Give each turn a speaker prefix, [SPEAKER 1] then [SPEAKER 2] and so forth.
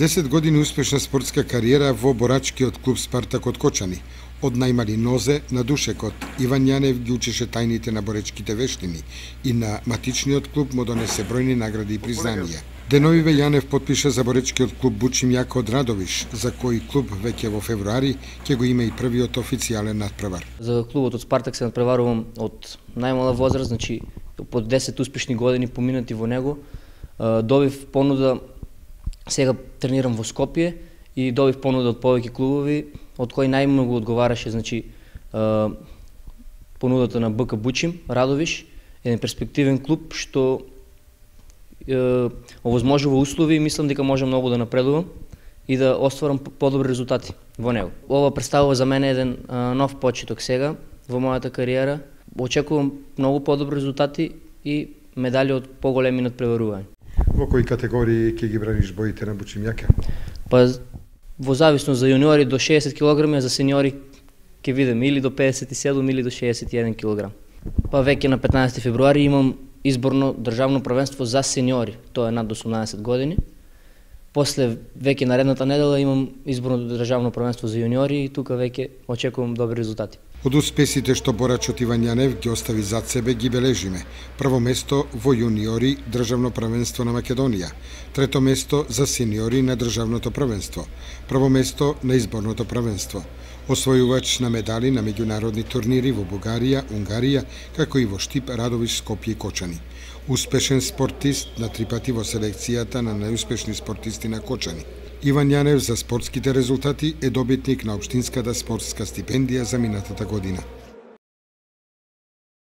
[SPEAKER 1] 10 години успешна спортска кариера во борачкиот клуб Спартак од Кочани. Од најмали нозе на душекот, Иван Јанев ги учеше тајните на боречките вештини и на матичниот клуб му донесе бројни награди и признанија. Деновиве Јанев потпиша за боречкиот клуб Бучим Јако од Радовиш, за кој клуб веќе во февруари ќе го има и првиот официјален надпревар.
[SPEAKER 2] За клубот од Спартак се надпреварувам од најмала возраст, значи под 10 успешни години поминати во него. Добив понуда, сега тренирам во Скопје и добив понуда од повеќе клубови, од кои најмногу одговараше, значи понудата на БК Бучим, Радовиш, еден перспективен клуб што овозможува услови и мислам дека можам многу да напредувам и да остварам подобри резултати во него. Ова представува за мене еден нов почеток сега во мојата кариера. Очекувам многу подобри резултати и медали од поголеми надпреварувања.
[SPEAKER 1] Во кои категории ќе ги браниш боите на Бучим Јаке?
[SPEAKER 2] Па во зависност за јуниори до 60 кг, за сениори ќе видиме или до 57 или до 61 кг. Па веќе на 15 февруари имам изборно државно првенство за сениори, тоа е над 18 години. После веќе наредната недела имам изборно државно првенство за јуниори и тука веќе очекувам добри резултати.
[SPEAKER 1] Од успесите што борачот Иван Јанев ги остави зад себе ги бележиме. Прво место во јуниори државно првенство на Македонија, трето место за сениори на државното првенство, прво место на изборното првенство, освојувач на медали на меѓународни турнири во Бугарија, Унгарија, како и во Штип, Радовиш, Скопје и Кочани. Успешен спортист на 3 пати во селекцијата на најуспешни спортисти на Кочани. Иван Јанев за спортските резултати е добитник на општинската спортска стипендија за минатата година.